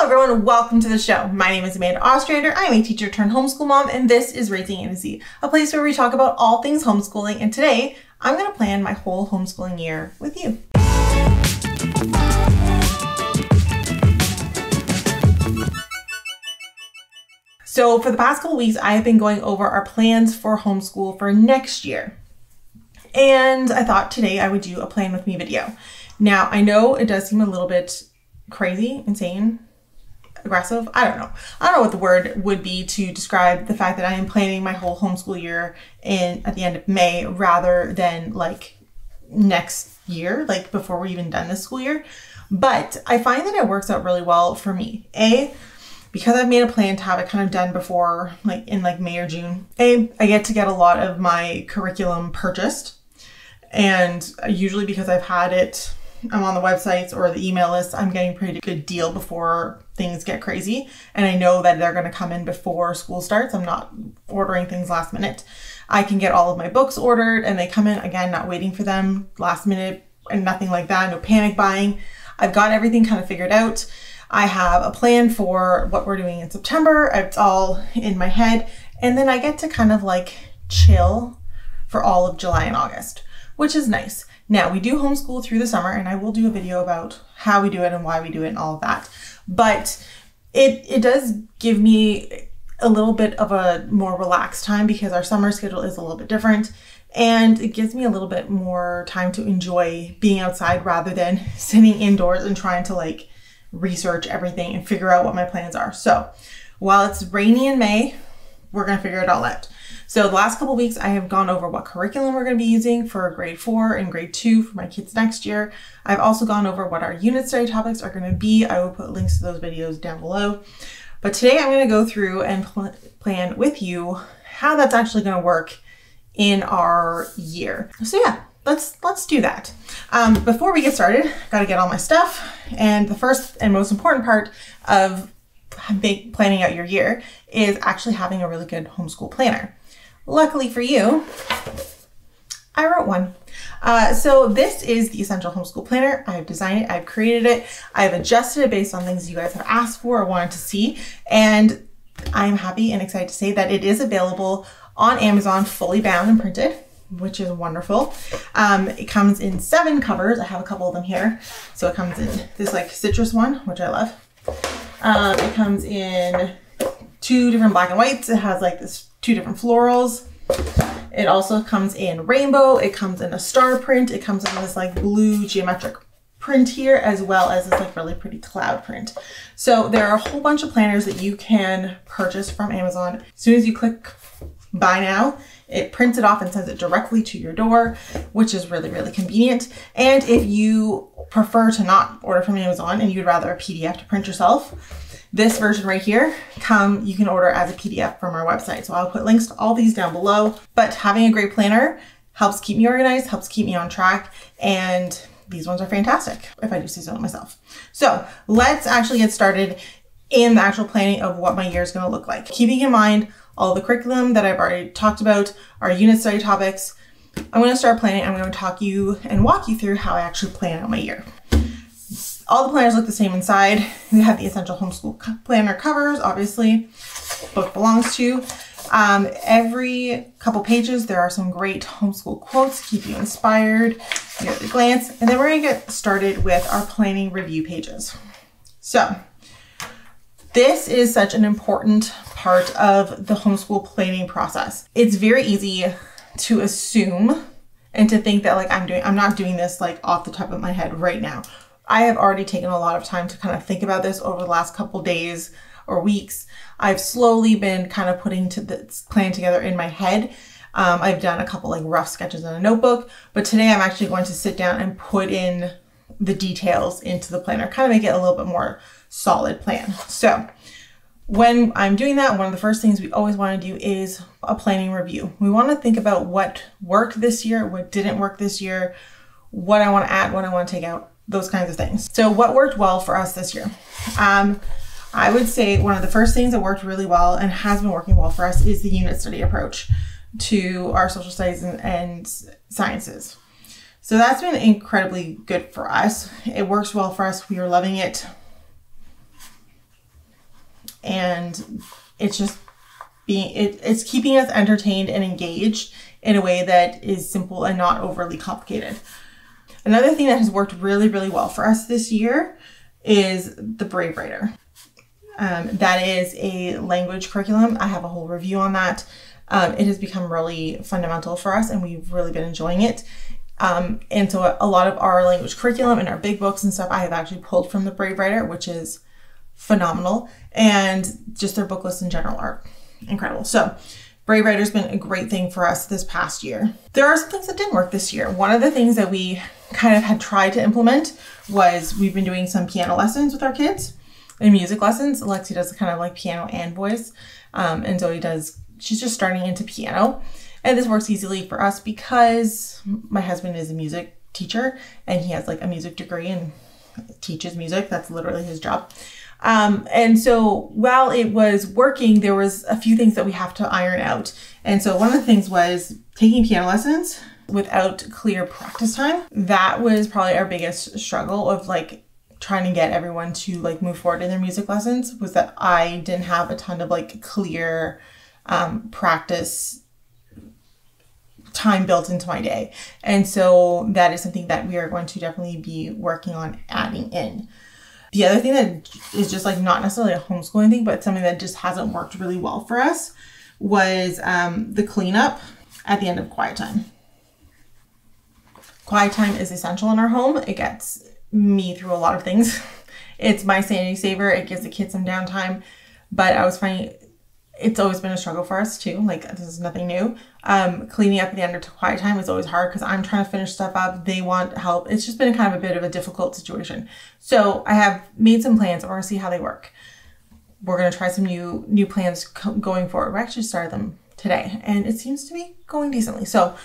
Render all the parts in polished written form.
everyone, welcome to the show. My name is Amanda Ostrander. I'm a teacher-turned-homeschool mom, and this is Raising A to Z, a place where we talk about all things homeschooling, and today I'm going to plan my whole homeschooling year with you. So for the past couple weeks, I have been going over our plans for homeschool for next year. And I thought today I would do a plan with me video. Now, I know it does seem a little bit crazy, insane, aggressive. I don't know what the word would be to describe the fact that I am planning my whole homeschool year at the end of May rather than like next year, like before we're even done this school year. But I find that it works out really well for me. Because I've made a plan to have it kind of done before, like in like May or June. I get to get a lot of my curriculum purchased. And usually because I've had it, I'm on the websites or the email list, I'm getting a pretty good deal before things get crazy. And I know that they're going to come in before school starts. I'm not ordering things last minute. I can get all of my books ordered and they come in, again, not waiting for them last minute and nothing like that. No panic buying. I've got everything kind of figured out. I have a plan for what we're doing in September. It's all in my head. And then I get to kind of like chill for all of July and August, which is nice. Now, we do homeschool through the summer, and I will do a video about how we do it and why we do it and all of that. But it does give me a little bit of a more relaxed time because our summer schedule is a little bit different. And it gives me a little bit more time to enjoy being outside rather than sitting indoors and trying to like research everything and figure out what my plans are. So while it's rainy in May, we're going to figure it all out. So the last couple weeks, I have gone over what curriculum we're going to be using for grade 4 and grade 2 for my kids next year. I've also gone over what our unit study topics are going to be. I will put links to those videos down below. But today I'm going to go through and plan with you how that's actually going to work in our year. So yeah, let's do that. Before we get started, got to get all my stuff. And the first and most important part of planning out your year is actually having a really good homeschool planner. Luckily for you, I wrote one. So this is the Essential Homeschool Planner. I've designed it, I've created it, I've adjusted it based on things you guys have asked for or wanted to see. And I'm happy and excited to say that it is available on Amazon, fully bound and printed, which is wonderful. It comes in 7 covers. I have a couple of them here. So it comes in this like citrus one, which I love. It comes in 2 different black and whites. It has like this 2 different florals. It also comes in rainbow. It comes in a star print. It comes in this like blue geometric print here, as well as this like really pretty cloud print. So there are a whole bunch of planners that you can purchase from Amazon. As soon as you click buy now, it prints it off and sends it directly to your door, which is really, really convenient. And if you prefer to not order from Amazon and you'd rather a PDF to print yourself, this version right here, you can order as a PDF from our website. So I'll put links to all these down below. But having a great planner helps keep me organized, helps keep me on track, and these ones are fantastic, if I do say so myself. So let's actually get started in the actual planning of what my year is going to look like. Keeping in mind all the curriculum that I've already talked about, our unit study topics, I'm going to start planning. I'm going to walk you through how I actually plan out my year. All the planners look the same inside. We have the Essential Homeschool Planner covers, obviously, book belongs to. Every couple pages, there are some great homeschool quotes, keep you inspired, you at a glance, and then we're going to get started with our planning review pages. So this is such an important part of the homeschool planning process. It's very easy to assume and to think that like I'm not doing this like off the top of my head right now. I have already taken a lot of time to kind of think about this over the last couple days or weeks. I've slowly been kind of putting this plan together in my head. I've done a couple like rough sketches in a notebook, but today I'm actually going to sit down and put in the details into the planner, kind of make it a little bit more solid plan. So when I'm doing that, one of the first things we always want to do is a planning review. We want to think about what worked this year, what didn't work this year, what I want to add, what I want to take out, those kinds of things. So what worked well for us this year? I would say one of the first things that worked really well and has been working well for us is the unit study approach to our social studies and sciences. So that's been incredibly good for us. It works well for us. We are loving it. and it's just it's keeping us entertained and engaged in a way that is simple and not overly complicated. Another thing that has worked really, really well for us this year is the Brave Writer. That is a language curriculum. I have a whole review on that. It has become really fundamental for us and we've really been enjoying it. And so a lot of our language curriculum and our big books and stuff, I have actually pulled from the Brave Writer, which is phenomenal. And just their book lists in general are incredible. So Brave Writer's been a great thing for us this past year. There are some things that didn't work this year. One of the things that we kind of had tried to implement was we've been doing some piano lessons with our kids and music lessons. Alexi does kind of like piano and voice. And Zoe she's just starting into piano. And this works easily for us because my husband is a music teacher and he has like a music degree and teaches music. That's literally his job. And so while it was working, there was a few things that we have to iron out. And so one of the things was taking piano lessons without clear practice time. That was probably our biggest struggle of like trying to get everyone to like move forward in their music lessons, was that I didn't have a ton of like clear practice time built into my day. And so that is something that we are going to definitely be working on adding in. The other thing that is just like not necessarily a homeschooling thing, but something that just hasn't worked really well for us was the cleanup at the end of quiet time. Quiet time is essential in our home. It gets me through a lot of things. It's my sanity saver. It gives the kids some downtime, but I was finding it's always been a struggle for us too. Like this is nothing new. Cleaning up at the end of quiet time is always hard because I'm trying to finish stuff up. They want help. It's just been kind of a bit of a difficult situation. So I have made some plans. We're going to see how they work. We're going to try some new plans going forward. We actually started them today and it seems to be going decently. So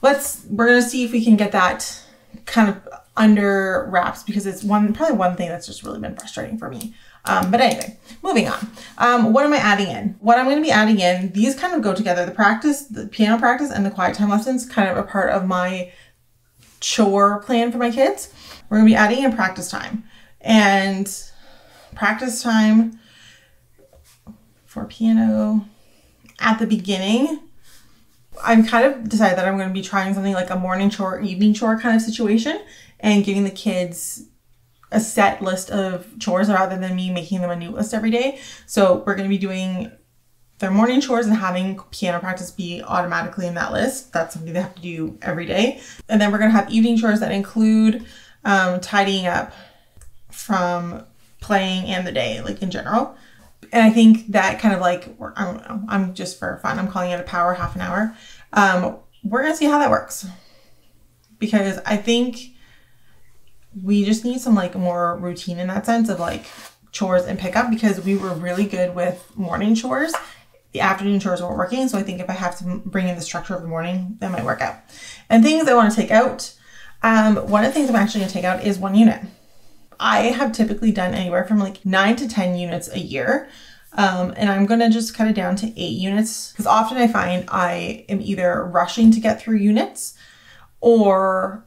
we're going to see if we can get that kind of under wraps because it's probably one thing that's just really been frustrating for me. But anyway, moving on. What am I adding in? What I'm going to be adding in, these kind of go together. The piano practice and the quiet time lessons kind of are part of my chore plan for my kids. We're going to be adding in practice time. And practice time for piano at the beginning, I'm kind of decided that I'm going to be trying something like a morning chore, evening chore kind of situation and giving the kids a set list of chores rather than me making them a new list every day. So we're going to be doing their morning chores and having piano practice be automatically in that list. That's something they have to do every day. And then we're going to have evening chores that include tidying up from playing and the day, like in general. And I think that kind of like, I don't know, I'm just for fun, I'm calling it a power half an hour. We're going to see how that works because I think we just need some like more routine in that sense of like chores and pickup because we were really good with morning chores. The afternoon chores weren't working. So I think if I have to bring in the structure of the morning, that might work out. And things I want to take out. One of the things I'm actually going to take out is 1 unit. I have typically done anywhere from like 9 to 10 units a year. And I'm going to just cut it down to 8 units because often I find I am either rushing to get through units or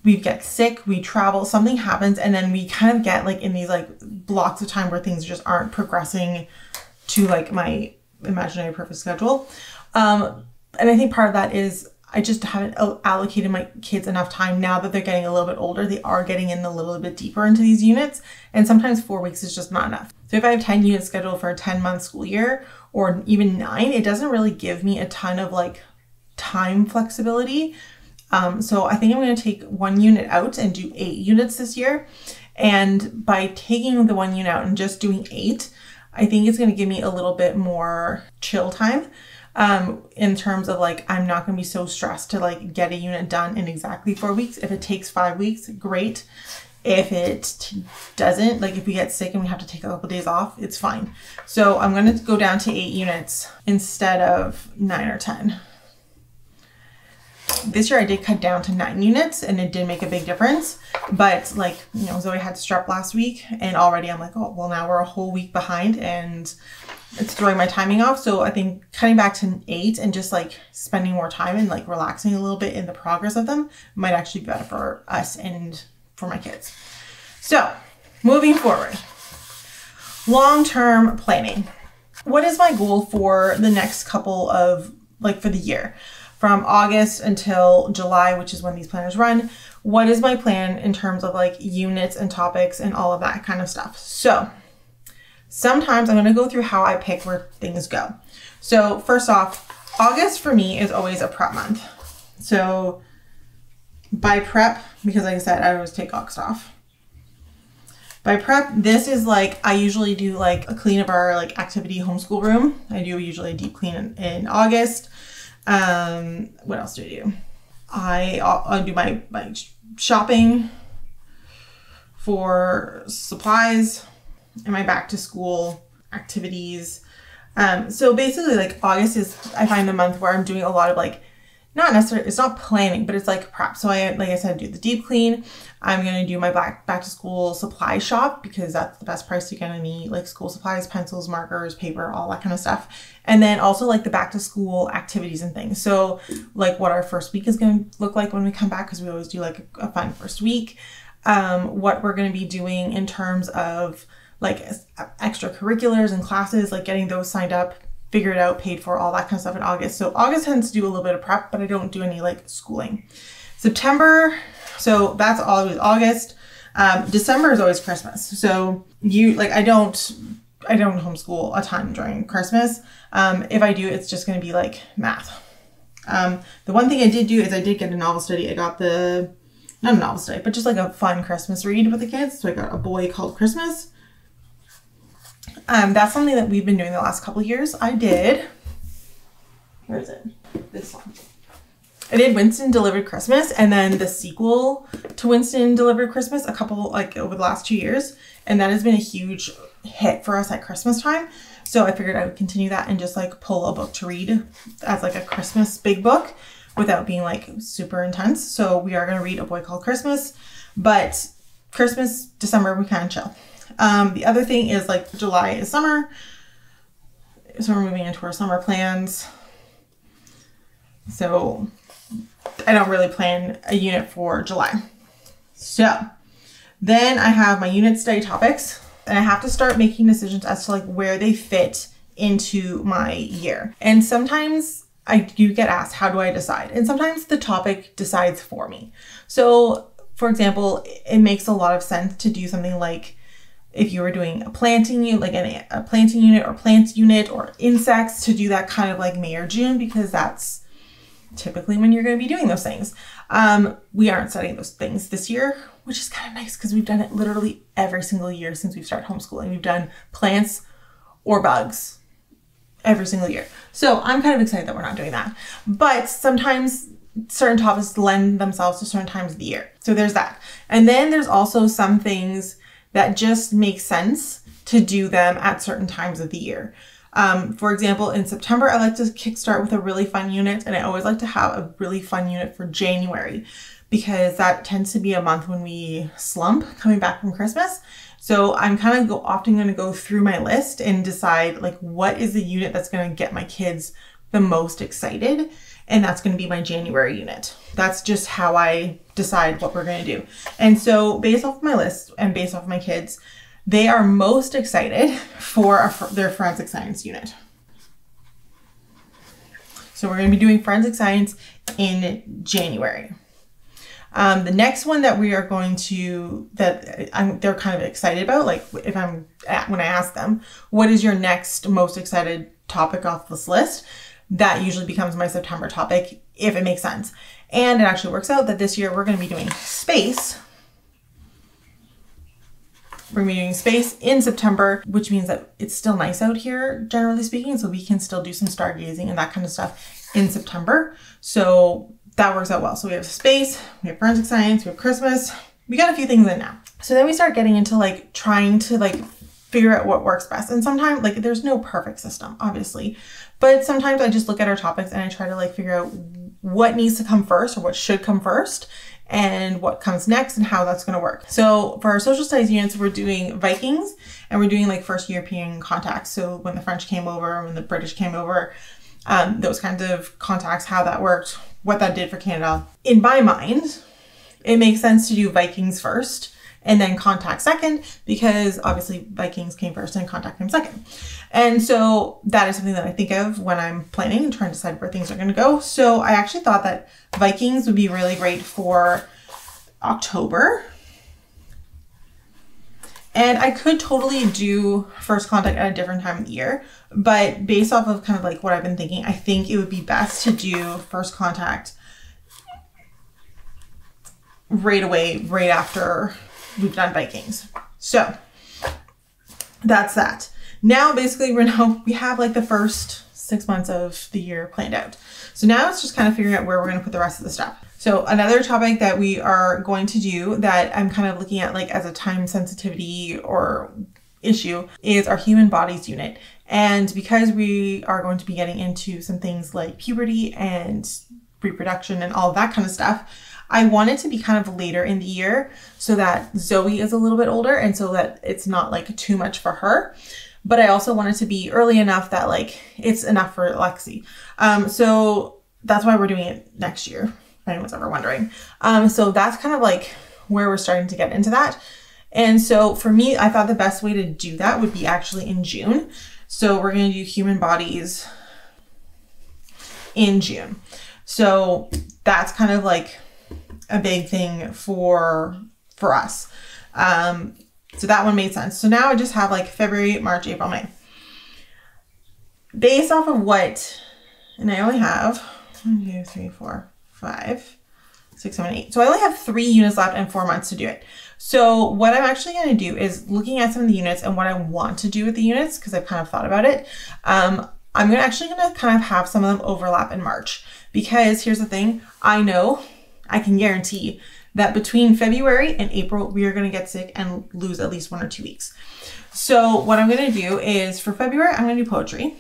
we get sick, we travel, something happens, and then we kind of get like in these like blocks of time where things just aren't progressing to like my imaginary perfect schedule. And I think part of that is I just haven't allocated my kids enough time. Now that they're getting a little bit older, they are getting in a little bit deeper into these units. And sometimes 4 weeks is just not enough. So if I have 10 units scheduled for a 10-month school year or even 9, it doesn't really give me a ton of like time flexibility. So I think I'm going to take 1 unit out and do 8 units this year. And by taking the 1 unit out and just doing 8, I think it's going to give me a little bit more chill time. In terms of like, I'm not going to be so stressed to like get a unit done in exactly 4 weeks. If it takes 5 weeks, great. If it doesn't, like if we get sick and we have to take a couple days off, it's fine. So I'm going to go down to 8 units instead of 9 or 10. This year I did cut down to 9 units and it did make a big difference. But like, you know, Zoe had strep last week and already I'm like, oh, well now we're a whole week behind and it's throwing my timing off. So I think cutting back to 8 and just like spending more time and like relaxing a little bit in the progress of them might actually be better for us and for my kids. So moving forward, long-term planning. What is my goal for the next couple of, like for the year? From August until July, which is when these planners run. What is my plan in terms of like units and topics and all of that kind of stuff? So sometimes I'm going to go through how I pick where things go. So first off, August for me is always a prep month. So by prep, because like I said, I always take August off. By prep, this is like, I usually do like a clean of our like activity homeschool room. I do usually a deep clean in August. What else do I do? I do my shopping for supplies and my back to school activities. So basically like August is, I find the month where I'm doing a lot of like, not necessarily, it's not planning, but it's like prep. So like I said, do the deep clean. I'm going to do my back to school supply shop because that's the best price to get any like school supplies, pencils, markers, paper, all that kind of stuff. And then also like the back to school activities and things. So like what our first week is going to look like when we come back, because we always do like a fun first week. What we're going to be doing in terms of like extracurriculars and classes, like getting those signed up, figured out, paid for, all that kind of stuff in August. So August tends to do a little bit of prep, but I don't do any like schooling. September, so that's always August. December is always Christmas. So I don't homeschool a ton during Christmas. If I do, it's just going to be like math. The one thing I did do is I did get a novel study. I got not a novel study, but just like a fun Christmas read with the kids. So I got A Boy Called Christmas. That's something that we've been doing the last couple of years. I did, where is it? This one. I did Winston Delivered Christmas and then the sequel to Winston Delivered Christmas a couple, like over the last 2 years. And that has been a huge hit for us at Christmas time. So I figured I would continue that and just like pull a book to read as like a Christmas big book without being like super intense. So we are going to read A Boy Called Christmas, but Christmas, December, we kind of chill. The other thing is like July is summer. So we're moving into our summer plans. So I don't really plan a unit for July. So then I have my unit study topics and I have to start making decisions as to like where they fit into my year. And sometimes I do get asked, how do I decide? And sometimes the topic decides for me. So for example, it makes a lot of sense to do something like if you were doing a planting unit, like a planting unit or plants unit or insects, to do that kind of like May or June, because that's typically when you're going to be doing those things. We aren't studying those things this year, which is kind of nice because we've done it literally every single year since we've started homeschooling. We've done plants or bugs every single year. So I'm kind of excited that we're not doing that. But sometimes certain topics lend themselves to certain times of the year. So there's that. And then there's also some things that just make sense to do them at certain times of the year. For example, in September, I like to kickstart with a really fun unit, and I always like to have a really fun unit for January because that tends to be a month when we slump coming back from Christmas. So I'm kind of often going to go through my list and decide like what is the unit that's going to get my kids the most excited, and that's going to be my January unit. That's just how I decide what we're going to do. And so based off of my list and based off of my kids, they are most excited for their forensic science unit. So we're going to be doing forensic science in January. The next one that we are going to, they're kind of excited about, like when I ask them, what is your next most excited topic off this list? That usually becomes my September topic, if it makes sense. And it actually works out that this year we're going to be doing space. We're going to be doing space in September, which means that it's still nice out here, generally speaking, so we can still do some stargazing and that kind of stuff in September. So that works out well. So we have space, we have forensic science, we have Christmas. We got a few things in now. So then we start getting into like trying to like figure out what works best. And sometimes like there's no perfect system, obviously, but sometimes I just look at our topics and I try to like figure out what needs to come first or what should come first and what comes next and how that's going to work. So for our social studies units, we're doing Vikings and we're doing like first European contacts. So when the French came over, when the British came over, those kinds of contacts, how that worked, what that did for Canada. In my mind, it makes sense to do Vikings first and then contact second, because obviously Vikings came first and contact came second. And so that is something that I think of when I'm planning and trying to decide where things are going to go. So I actually thought that Vikings would be really great for October. And I could totally do first contact at a different time of the year, but based off of kind of like what I've been thinking, I think it would be best to do first contact right away, right after we've done Vikings. So that's that. Now basically we have like the first 6 months of the year planned out. So now it's just kind of figuring out where we're going to put the rest of the stuff. So another topic that we are going to do that I'm kind of looking at like as a time sensitivity or issue is our human bodies unit. And because we are going to be getting into some things like puberty and reproduction and all of that kind of stuff, I want it to be kind of later in the year so that Zoe is a little bit older and so that it's not like too much for her. But I also want it to be early enough that like it's enough for Lexi. So that's why we're doing it next year, if anyone's ever wondering. So that's kind of like where we're starting to get into that. And so for me, I thought the best way to do that would be actually in June. So we're going to do human bodies in June. So that's kind of like a big thing for us. So that one made sense. So now I just have like February, March, April, May. Based off of what, and I only have 1, 2, 3, 4, 5, 6, 7, 8. So I only have 3 units left and 4 months to do it. So what I'm actually going to do is looking at some of the units and what I want to do with the units, because I've kind of thought about it. I'm actually going to kind of have some of them overlap in March, because here's the thing. I can guarantee that between February and April, we are going to get sick and lose at least 1 or 2 weeks. So what I'm going to do is for February, I'm going to do poetry,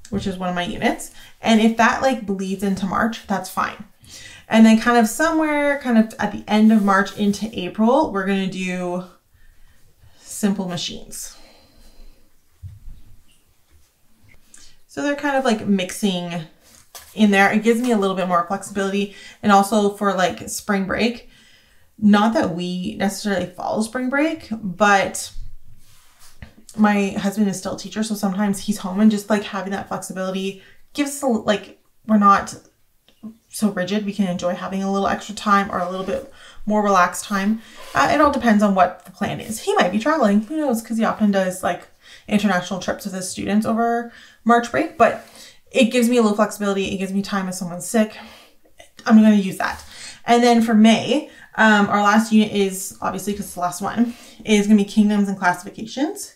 which is one of my units. And if that like bleeds into March, that's fine. And then kind of somewhere kind of at the end of March into April, we're going to do simple machines. So they're kind of like mixing in there. It gives me a little bit more flexibility. And also for like spring break, not that we necessarily follow spring break, but my husband is still a teacher. So sometimes he's home, and just like having that flexibility gives us like, we're not so rigid. We can enjoy having a little extra time or a little bit more relaxed time. It all depends on what the plan is. He might be traveling, who knows? Because he often does like international trips with his students over March break, but it gives me a little flexibility. It gives me time if someone's sick. I'm going to use that. And then for May, our last unit is, obviously because it's the last one, is going to be kingdoms and classifications.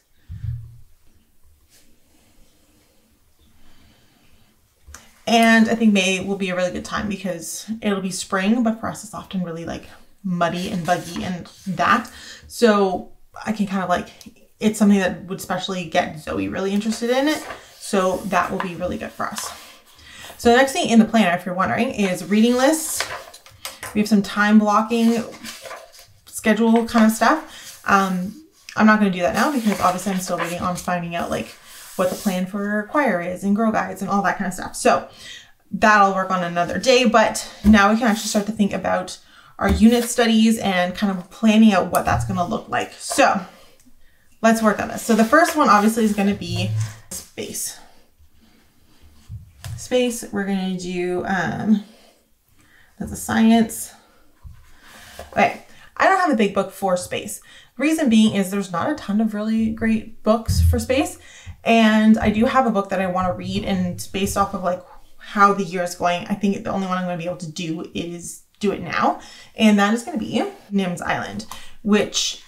And I think May will be a really good time because it'll be spring, but for us it's often really like muddy and buggy and that. So I can kind of like, it's something that would especially get Zoe really interested in it. So that will be really good for us. So the next thing in the planner, if you're wondering, is reading lists. We have some time blocking schedule kind of stuff. I'm not going to do that now because obviously I'm still waiting on finding out like what the plan for choir is and Girl Guides and all that kind of stuff. So that'll work on another day, but now we can actually start to think about our unit studies and kind of planning out what that's going to look like. So let's work on this. So the first one obviously is going to be space. Space, we're going to do, that's a science. Okay, I don't have a big book for space. Reason being is there's not a ton of really great books for space. And I do have a book that I want to read, and based off of like how the year is going, I think the only one I'm going to be able to do is do it now. And that is going to be Nim's Island, which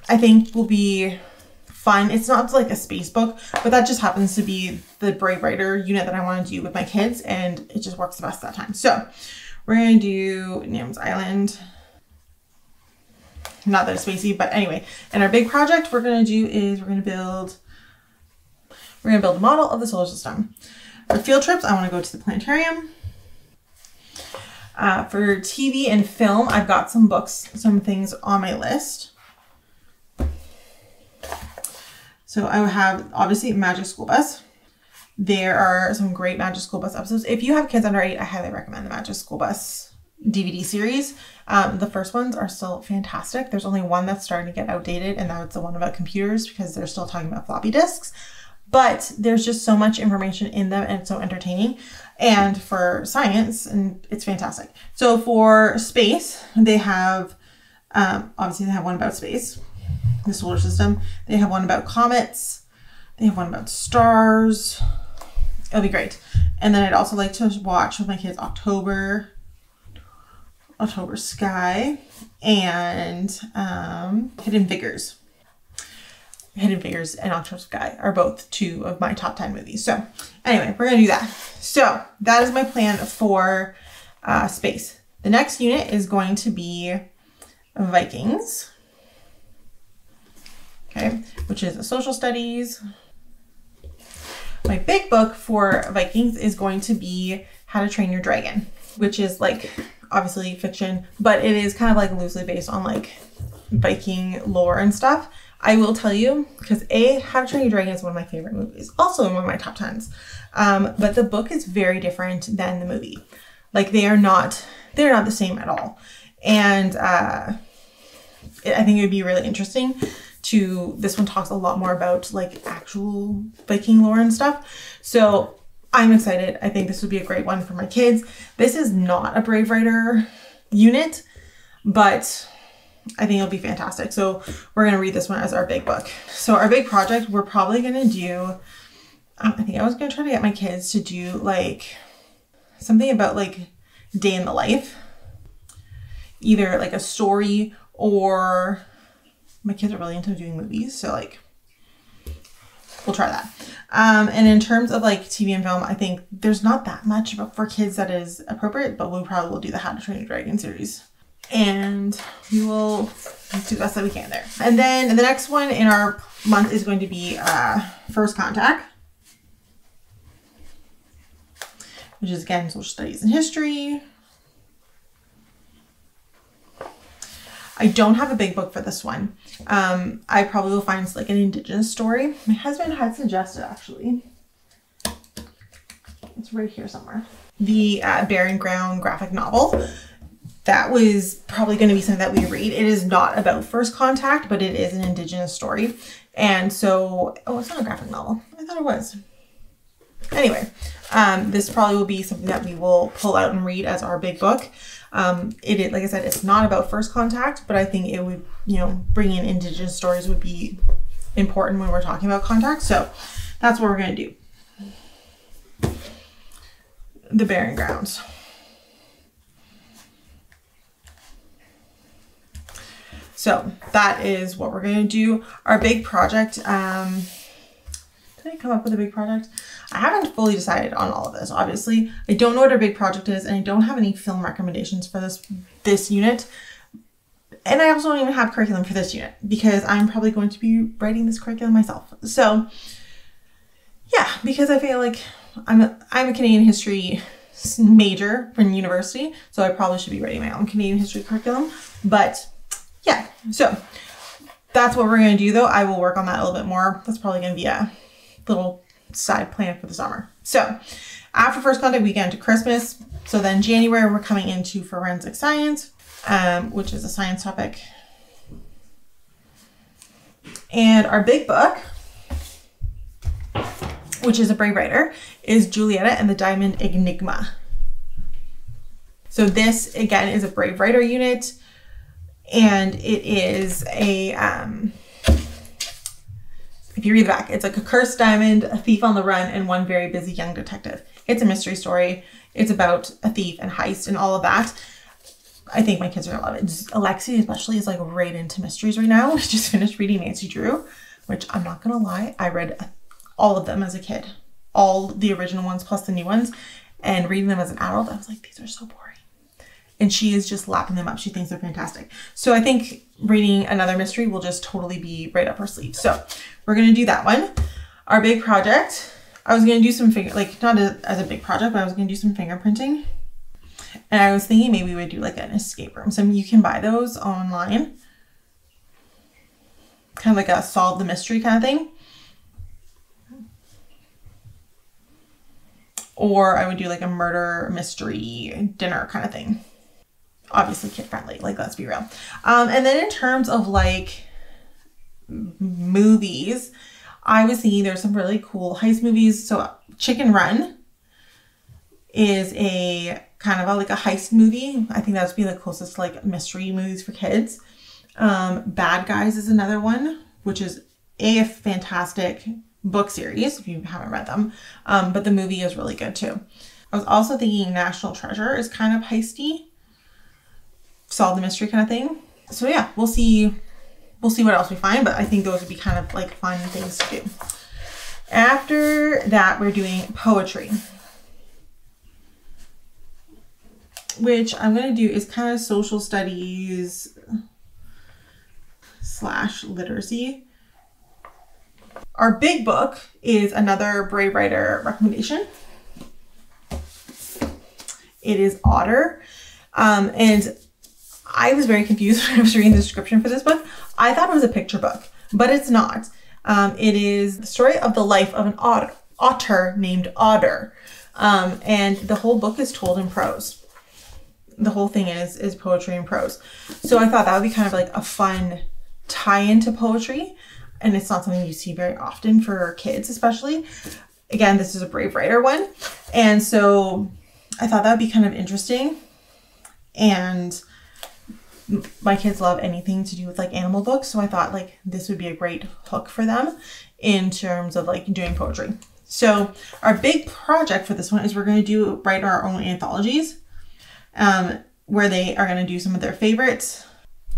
I think will be fun. It's not like a space book, but that just happens to be the Brave Writer unit that I want to do with my kids, and it just works the best that time. So we're going to do Nim's Island. Not that it's spacey, but anyway. And our big project we're going to do is we're going to build a model of the solar system. For field trips, I want to go to the planetarium. For TV and film, I've got some books, some things on my list. So I have, obviously, Magic School Bus. There are some great Magic School Bus episodes. If you have kids under 8, I highly recommend the Magic School Bus DVD series. The first ones are still fantastic. There's only one that's starting to get outdated, and that's the one about computers because they're still talking about floppy disks. But there's just so much information in them and it's so entertaining. And for science, and it's fantastic. So for space, they have, obviously they have one about space, the solar system. They have one about comets. They have one about stars. It'll be great. And then I'd also like to watch with my kids October Sky and Hidden Figures. Hidden Figures and October Sky are both 2 of my top 10 movies. So anyway, we're going to do that. So that is my plan for space. The next unit is going to be Vikings, okay, which is social studies. My big book for Vikings is going to be How to Train Your Dragon, which is like obviously fiction, but it is kind of like loosely based on like Viking lore and stuff. I will tell you, because How to Train Your Dragon is one of my favorite movies, also in one of my top 10s. But the book is very different than the movie. Like they're not the same at all. And I think it would be really interesting this one talks a lot more about like actual Viking lore and stuff. So I'm excited. I think this would be a great one for my kids. This is not a Brave Writer unit, but I think it'll be fantastic. So we're going to read this one as our big book. So our big project, we're probably going to do, I think I was going to try to get my kids to do like something about like day in the life, either like a story, or my kids are really into doing movies. So like, we'll try that. And in terms of like TV and film, I think there's not that much for kids that is appropriate, but we probably will do the How to Train Your Dragon series. And we will do the best that we can there. And then the next one in our month is going to be First Contact, which is again social studies and history. I don't have a big book for this one. I probably will find like an Indigenous story. My husband had suggested actually. It's right here somewhere. The Barren Ground graphic novel. That was probably going to be something that we read. It is not about first contact, but it is an Indigenous story. And so, oh, it's not a graphic novel. I thought it was. Anyway, this probably will be something that we will pull out and read as our big book. Like I said, it's not about first contact, but I think it would, bringing in Indigenous stories would be important when we're talking about contact. So that's what we're going to do. The Barren Grounds. So that is what we're going to do. Our big project, did I come up with a big project? I haven't fully decided on all of this, obviously. I don't know what our big project is, and I don't have any film recommendations for this unit. And I also don't even have curriculum for this unit because I'm probably going to be writing this curriculum myself. So yeah, because I feel like I'm a Canadian history major from university, so I probably should be writing my own Canadian history curriculum. But yeah, so that's what we're going to do though. I will work on that a little bit more. That's probably going to be a little side plan for the summer. So after First Contact, we get into Christmas. So then January, we're coming into forensic science, which is a science topic. And our big book, which is a Brave Writer, is Julieta and the Diamond Enigma. So this again is a Brave Writer unit. And it is a, if you read the back, it's like a cursed diamond, a thief on the run, and one very busy young detective. It's a mystery story. It's about a thief and heist and all of that. I think my kids are gonna love it. Alexi especially is like right into mysteries right now. We just finished reading Nancy Drew, which I'm not gonna lie, I read all of them as a kid. All the original ones plus the new ones. And reading them as an adult, I was like, these are so boring. And she is just lapping them up. She thinks they're fantastic. So I think reading another mystery will just totally be right up her sleeve. So we're going to do that one. Our big project, I was going to do some not as a big project, but I was going to do some fingerprinting. And I was thinking maybe we would do like an escape room. So you can buy those online. Kind of like a solve the mystery kind of thing. Or I would do like a murder mystery dinner kind of thing. obviously kid friendly, like let's be real. And then in terms of like movies, I was thinking there's some really cool heist movies. So Chicken Run is a kind of like a heist movie. I think that would be the closest to like mystery movies for kids. Bad Guys is another one, which is a fantastic book series if you haven't read them. But the movie is really good too. I was also thinking National Treasure is kind of heisty, solve the mystery kind of thing. So yeah, we'll see what else we find, but I think those would be kind of like fun things to do. After that, we're doing poetry, which I'm going to do is kind of social studies / literacy. Our big book is another Brave Writer recommendation. It is Otter. And I was very confused when I was reading the description for this book. I thought it was a picture book, but it's not. It is the story of the life of an otter named Otter. And the whole book is told in prose. The whole thing is poetry and prose. So I thought that would be kind of like a fun tie into poetry. And it's not something you see very often for kids, especially. Again, this is a Brave Writer one. And so I thought that would be kind of interesting. And my kids love anything to do with like animal books. So I thought like this would be a great hook for them in terms of like doing poetry. So our big project for this one is we're going to write our own anthologies, where they are going to do some of their favorites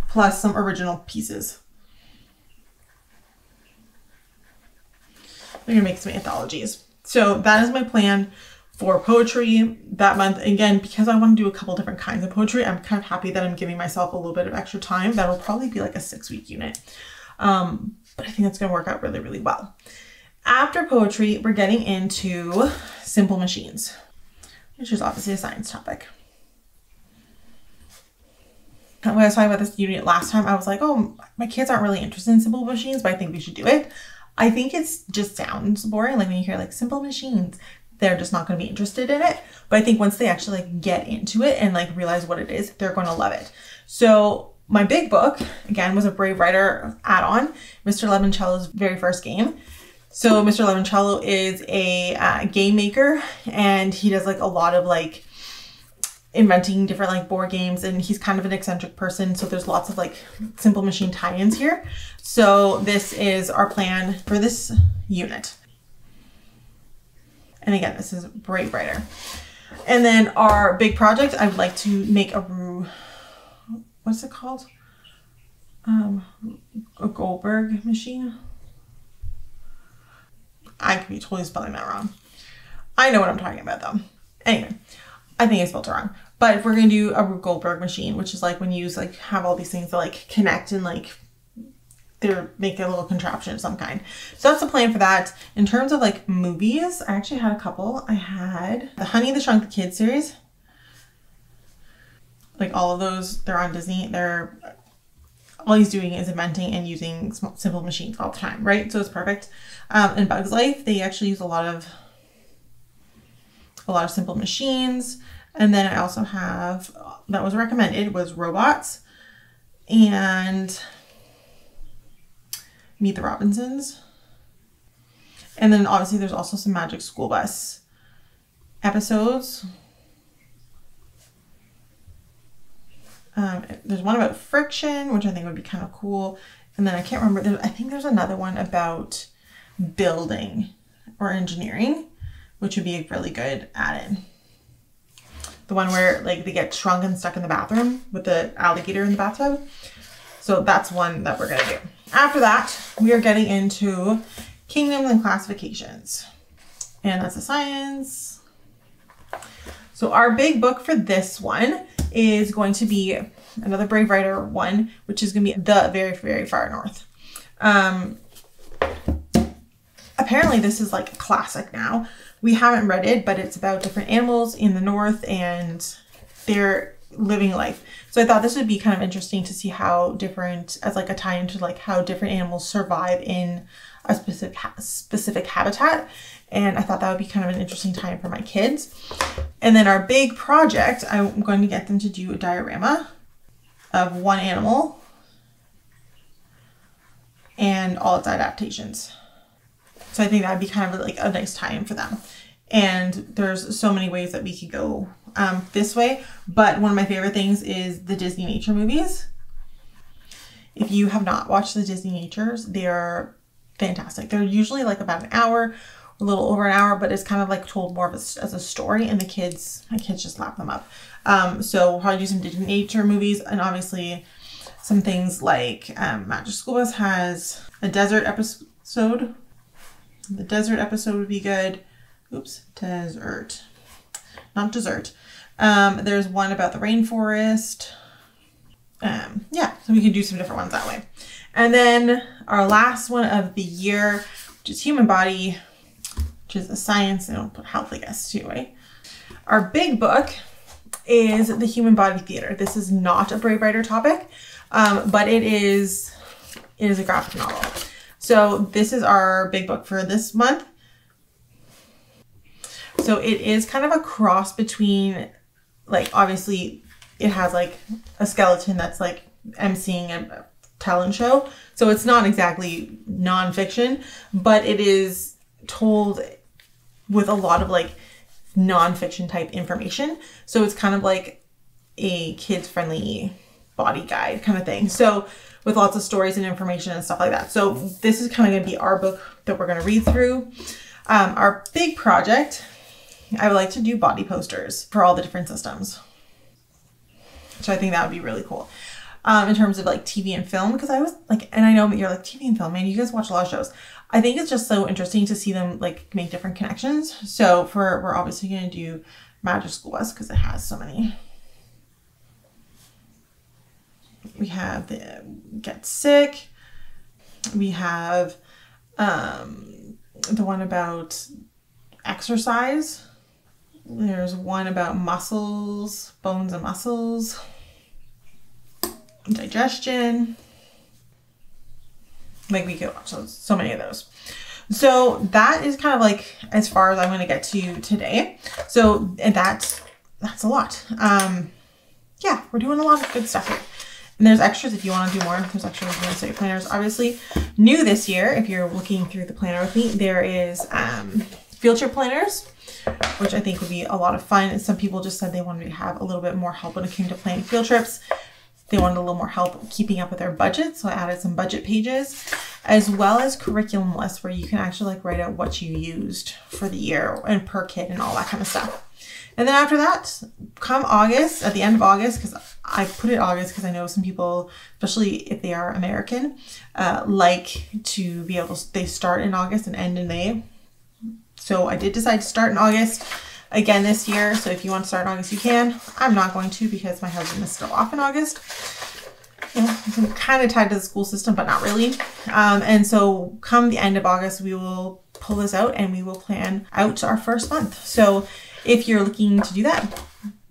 plus some original pieces. We're going to make some anthologies. So that is my plan for poetry that month. Again, because I want to do a couple different kinds of poetry, I'm kind of happy that I'm giving myself a little bit of extra time. That'll probably be like a 6-week unit. But I think that's going to work out really, really well. After poetry, we're getting into simple machines, which is obviously a science topic. When I was talking about this unit last time, I was like, oh, my kids aren't really interested in simple machines, but I think we should do it. I think it's just sounds boring. Like when you hear like simple machines, they're just not going to be interested in it. But I think once they actually like get into it and like realize what it is, they're going to love it. So my big book, again, was a Brave Writer add-on, Mr. Lemoncello's very first game. So Mr. Lemoncello is a game maker, and he does like a lot of like inventing different like board games, and he's kind of an eccentric person. So there's lots of like simple machine tie-ins here. So this is our plan for this unit. And again, this is Brave Writer. And then our big project, I would like to make what's it called? A Goldberg machine. I could be totally spelling that wrong. I know what I'm talking about though. Anyway, I think I spelled it wrong. But if we're going to do a Goldberg machine, which is like when you use like have all these things that like connect and like they're make a little contraption of some kind. So that's the plan for that. In terms of like movies, I actually had a couple. I had the Honey the Shrunk the Kids series. Like all of those, they're on Disney. All he's doing is inventing and using simple machines all the time, right? So it's perfect. In Bug's Life, they actually use a lot of simple machines. And then I also have, that was recommended, was Robots and Meet the Robinsons. And then obviously there's also some Magic School Bus episodes. There's one about friction, which I think would be kind of cool. And then I can't remember, I think there's another one about building or engineering, which would be a really good add-in. The one where like they get shrunk and stuck in the bathroom with the alligator in the bathtub. So that's one that we're gonna do. After that, we are getting into kingdoms and classifications. And that's a science. So our big book for this one is going to be another Brave Writer one, which is going to be The Very, Very Far North. Apparently this is like a classic now. We haven't read it, but it's about different animals in the north, and they're living life. So I thought this would be kind of interesting to see how different, as like a tie into like how different animals survive in a specific habitat. And I thought that would be kind of an interesting time for my kids. And then our big project, I'm going to get them to do a diorama of one animal and all its adaptations. So I think that'd be kind of like a nice time for them. And there's so many ways that we could go this way. But one of my favorite things is the Disney nature movies. If you have not watched the Disney natures, they are fantastic. They're usually like about an hour, a little over an hour, but it's kind of like told more of as a story, and my kids just lap them up. So we'll probably do some Disney nature movies, and obviously some things like Magic School Bus has a desert episode. The desert episode would be good. Oops, desert, not dessert. There's one about the rainforest. Yeah, so we can do some different ones that way. And then our last one of the year, which is human body, which is a science, and I'll put health, I guess, too, right? Our big book is the Human Body Theater. This is not a Brave Writer topic, but it is a graphic novel. So this is our big book for this month. So it is kind of a cross between, like, obviously it has like a skeleton that's like emceeing a talent show. So it's not exactly nonfiction, but it is told with a lot of like nonfiction type information. So it's kind of like a kids friendly body guide kind of thing. So with lots of stories and information and stuff like that. So this is kind of going to be our book that we're going to read through. Our big project, I would like to do body posters for all the different systems. So I think that would be really cool. In terms of like TV and film, because I was like, and I know you're like TV and film, man, you guys watch a lot of shows. I think it's just so interesting to see them like make different connections. So we're obviously going to do Magic School Bus because it has so many. We have the Get Sick. We have the one about exercise. There's one about muscles, bones and muscles, digestion. Like we could watch so many of those. So that is kind of like as far as I'm going to get to today. So and that's a lot. Yeah, we're doing a lot of good stuff here. And there's extras if you want to do more. There's extras in the study planners. Obviously, new this year, if you're looking through the planner with me, there is field trip planners, which I think would be a lot of fun. And some people just said they wanted to have a little bit more help when it came to planning field trips. They wanted a little more help keeping up with their budget. So I added some budget pages, as well as curriculum lists where you can actually like write out what you used for the year and per kid and all that kind of stuff. And then after that, come August, at the end of August, because I put it August because I know some people, especially if they are American, like to be able to, they start in August and end in May. So I did decide to start in August again this year. So if you want to start in August, you can. I'm not going to because my husband is still off in August. You know, I'm kind of tied to the school system, but not really. And so come the end of August, we will pull this out and we will plan out our first month. So if you're looking to do that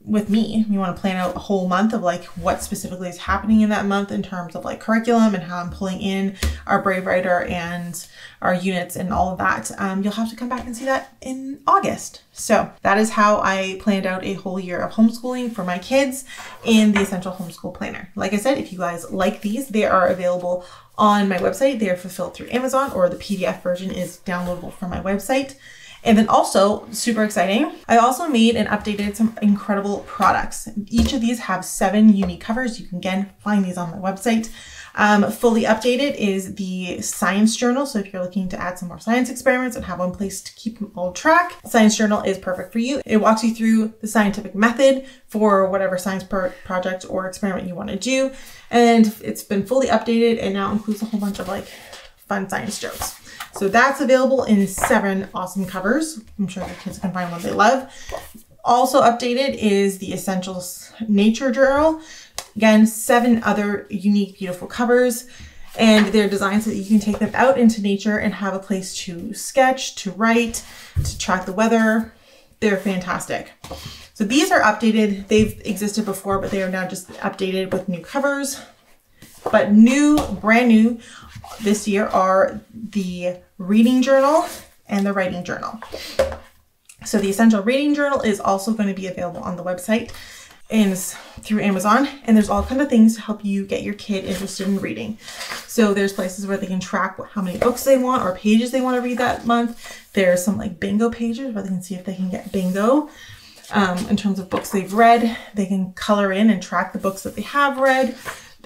with me, you want to plan out a whole month of like what specifically is happening in that month in terms of like curriculum and how I'm pulling in our Brave Writer and our units and all of that, you'll have to come back and see that in August. So that is how I planned out a whole year of homeschooling for my kids in the Essential Homeschool Planner. Like I said, if you guys like these, they are available on my website. They are fulfilled through Amazon, or the PDF version is downloadable from my website. And then also, super exciting, I also made and updated some incredible products. Each of these have 7 unique covers. You can again find these on my website. Fully updated is the science journal. So if you're looking to add some more science experiments and have one place to keep them all track, science journal is perfect for you. It walks you through the scientific method for whatever science project or experiment you want to do. And it's been fully updated and now includes a whole bunch of like fun science jokes. So that's available in 7 awesome covers. I'm sure the kids can find one they love. Also updated is the Essentials Nature Journal. Again, 7 other unique, beautiful covers. And they're designed so that you can take them out into nature and have a place to sketch, to write, to track the weather. They're fantastic. So these are updated. They've existed before, but they are now just updated with new covers. But brand new this year are the reading journal and the writing journal. So the Essential Reading Journal is also going to be available on the website and through Amazon. And there's all kinds of things to help you get your kid interested in reading. So there's places where they can track how many books they want or pages they want to read that month. There's some like bingo pages where they can see if they can get bingo in terms of books they've read. They can color in and track the books that they have read.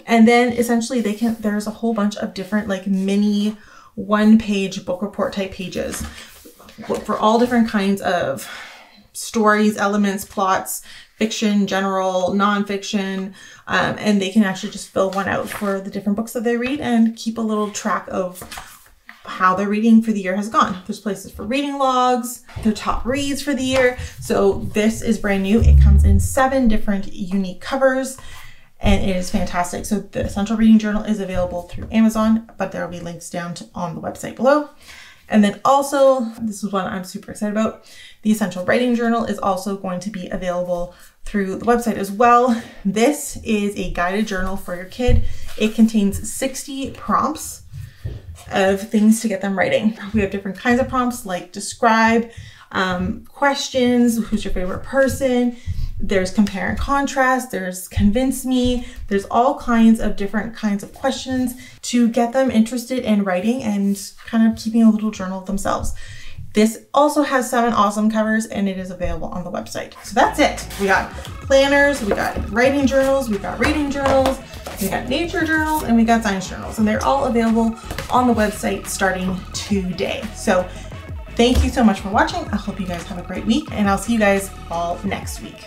And then essentially there's a whole bunch of different like mini one-page book report type pages for all different kinds of stories, elements, plots, fiction, general, nonfiction, and they can actually just fill one out for the different books that they read and keep a little track of how their reading for the year has gone. There's places for reading logs, their top reads for the year. So this is brand new. It comes in 7 different unique covers and it is fantastic. So the Essential Reading Journal is available through Amazon, but there will be links down on the website below. And then also, this is one I'm super excited about, the Essential Writing Journal is also going to be available through the website as well. This is a guided journal for your kid. It contains 60 prompts of things to get them writing. We have different kinds of prompts like describe, questions, who's your favorite person, there's compare and contrast, there's convince me, there's all kinds of different kinds of questions to get them interested in writing and kind of keeping a little journal of themselves. This also has 7 awesome covers and it is available on the website. So that's it. We got planners, we got writing journals, we got reading journals, we got nature journals, and we got science journals. And they're all available on the website starting today. So thank you so much for watching. I hope you guys have a great week and I'll see you guys all next week.